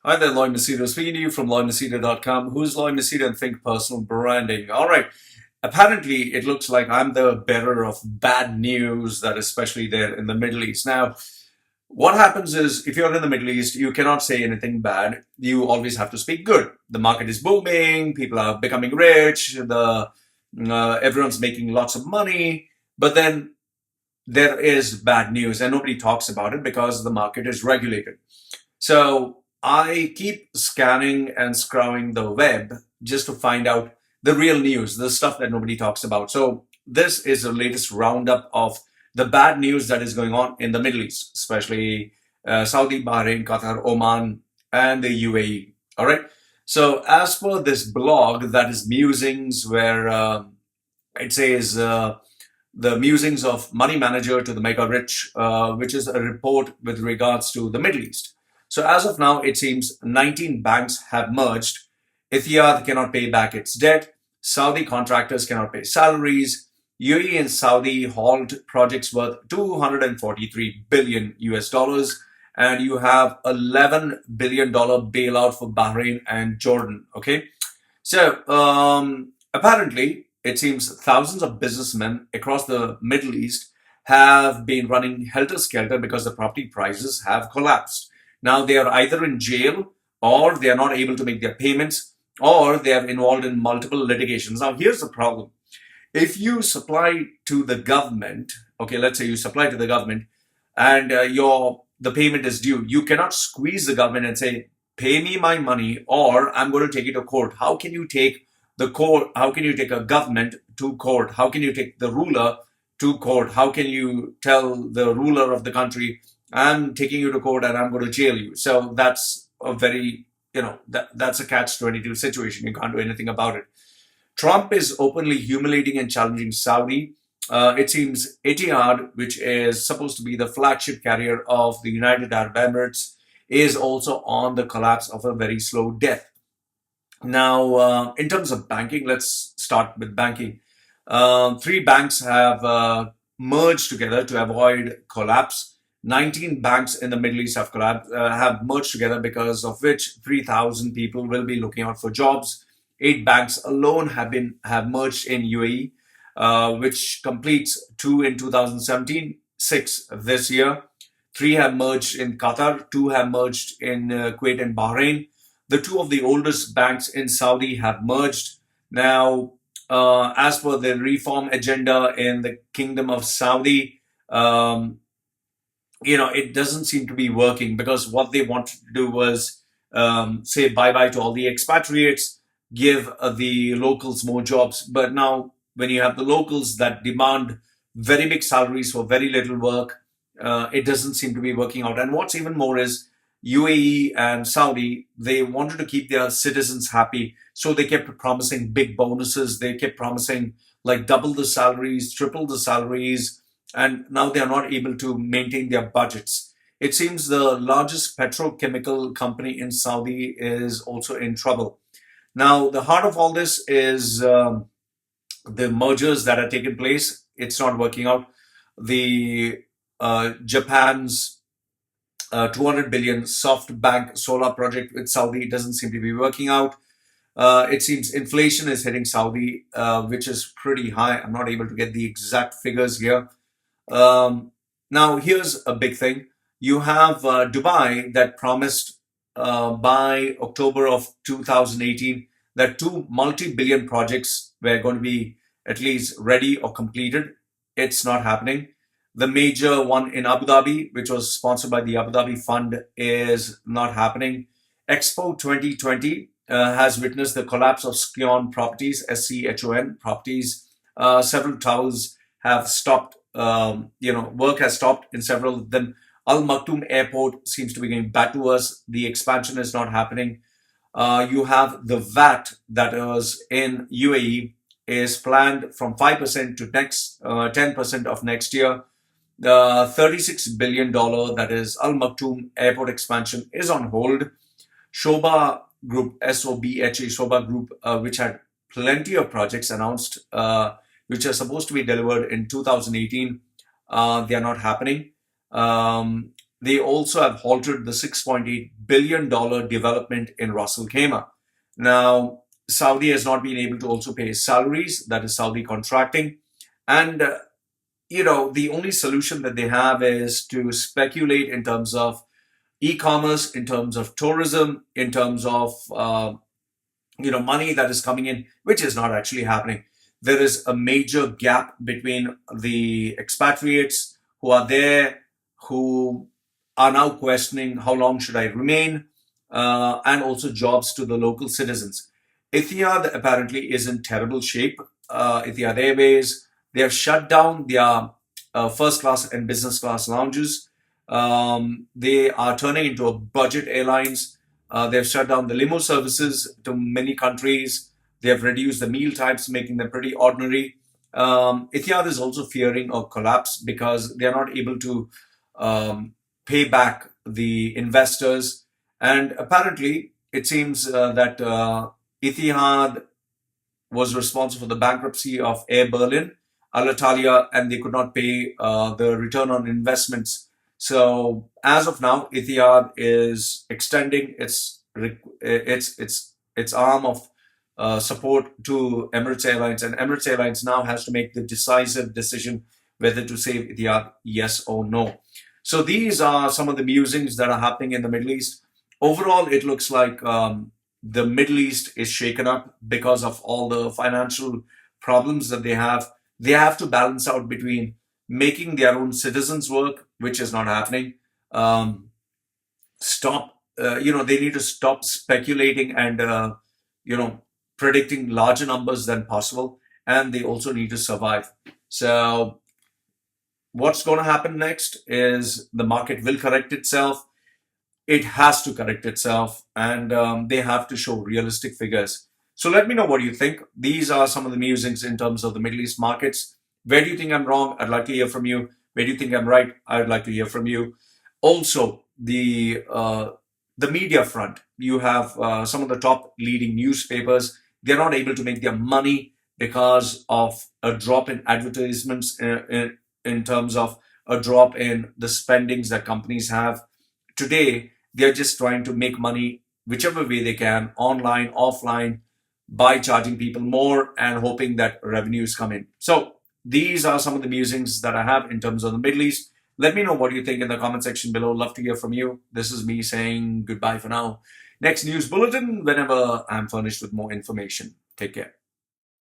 Hi there, Lloyd Machedo. Speaking to you from LloydMachedo.com. Who's Lloyd Machedo and Think Personal Branding? All right. Apparently, it looks like I'm the bearer of bad news that especially there in the Middle East. Now, what happens is if you're in the Middle East, you cannot say anything bad. You always have to speak good. The market is booming. People are becoming rich. Everyone's making lots of money. But then there is bad news and nobody talks about it because the market is regulated. So I keep scanning and scrolling the web just to find out the real news, the stuff that nobody talks about. So this is the latest roundup of the bad news that is going on in the Middle East, especially Saudi, Bahrain, Qatar, Oman, and the UAE. All right. So as per this blog, that is musings, where it says the musings of money manager to the mega rich, which is a report with regards to the Middle East. So as of now, it seems 19 banks have merged. Etihad cannot pay back its debt. Saudi contractors cannot pay salaries. UAE and Saudi halt projects worth 243 billion US dollars. And you have $11 billion bailout for Bahrain and Jordan. Okay. So apparently, it seems thousands of businessmen across the Middle East have been running helter-skelter because the property prices have collapsed. Now they are either in jail, or they are not able to make their payments, or they are involved in multiple litigations. Now here's the problem. If you supply to the government, okay, let's say you supply to the government and the payment is due, you cannot squeeze the government and say, pay me my money or I'm going to take it to court. How can you take the court? How can you take a government to court? How can you take the ruler to court? How can you tell the ruler of the country, I'm taking you to court and I'm going to jail you? So that's a very, that's a catch-22 situation. You can't do anything about it. Trump is openly humiliating and challenging Saudi. It seems Etihad, which is supposed to be the flagship carrier of the United Arab Emirates, is also on the collapse of a very slow death. Now, in terms of banking, let's start with banking. Three banks have merged together to avoid collapse. 19 banks in the Middle East have merged together, because of which 3,000 people will be looking out for jobs. 8 banks alone have merged in UAE, which completes 2 in 2017, 6 this year. 3 have merged in Qatar, 2 have merged in Kuwait and Bahrain. The 2 of the oldest banks in Saudi have merged. Now, as per the reform agenda in the Kingdom of Saudi, it doesn't seem to be working, because what they wanted to do was say bye-bye to all the expatriates, give the locals more jobs. But now, when you have the locals that demand very big salaries for very little work, it doesn't seem to be working out. And what's even more is UAE and Saudi, they wanted to keep their citizens happy. So they kept promising big bonuses. They kept promising like double the salaries, triple the salaries. And now they are not able to maintain their budgets. It seems the largest petrochemical company in Saudi is also in trouble. Now, the heart of all this is the mergers that are taking place. It's not working out. The Japan's 200 billion SoftBank solar project with Saudi doesn't seem to be working out. It seems inflation is hitting Saudi, which is pretty high. I'm not able to get the exact figures here. Now, here's a big thing. You have Dubai that promised by October of 2018 that 2 multi-billion projects were going to be at least ready or completed. It's not happening. The major one in Abu Dhabi, which was sponsored by the Abu Dhabi Fund, is not happening. Expo 2020 has witnessed the collapse of Scion Properties, SCHON Properties. Several towers have stopped. Work has stopped in several of them. Al Maktoum Airport seems to be going back to us. The expansion is not happening. You have the VAT that was in UAE is planned from 5% to next 10% of next year. The $36 billion, that is Al Maktoum Airport expansion, is on hold. Shobha Group, SOBHA, Shobha Group, which had plenty of projects announced, which are supposed to be delivered in 2018, they are not happening. they also have halted the $6.8 billion development in Ras Al Khaimah. Now, Saudi has not been able to also pay salaries, that is Saudi contracting. And, the only solution that they have is to speculate in terms of e-commerce, in terms of tourism, in terms of money that is coming in, which is not actually happening. There is a major gap between the expatriates who are there, who are now questioning how long should I remain, and also jobs to the local citizens. Etihad apparently is in terrible shape. Etihad Airways, they have shut down their first class and business class lounges. They are turning into a budget airlines. They've shut down the limo services to many countries. They have reduced the meal times, making them pretty ordinary. Etihad is also fearing a collapse because they are not able to pay back the investors. And apparently, it seems that Etihad was responsible for the bankruptcy of Air Berlin, Alitalia, and they could not pay the return on investments. So as of now, Etihad is extending its arm of support to Emirates Airlines, and Emirates Airlines now has to make the decisive decision whether to save Etihad, yes or no. So these are some of the musings that are happening in the Middle East. Overall, it looks like the Middle East is shaken up because of all the financial problems that they have. They have to balance out between making their own citizens work, which is not happening. They need to stop speculating and, predicting larger numbers than possible. And they also need to survive. So what's going to happen next is the market will correct itself. It has to correct itself, and they have to show realistic figures. So let me know what you think. These are some of the musings in terms of the Middle East markets. Where do you think I'm wrong? I'd like to hear from you. Where do you think I'm right? I'd like to hear from you. Also, the media front. You have some of the top leading newspapers. They're not able to make their money because of a drop in advertisements in terms of a drop in the spendings that companies have. Today, they're just trying to make money whichever way they can, online, offline, by charging people more and hoping that revenues come in. So these are some of the musings that I have in terms of the Middle East. Let me know what you think in the comment section below. Love to hear from you. This is me saying goodbye for now. Next news bulletin whenever I'm furnished with more information. Take care.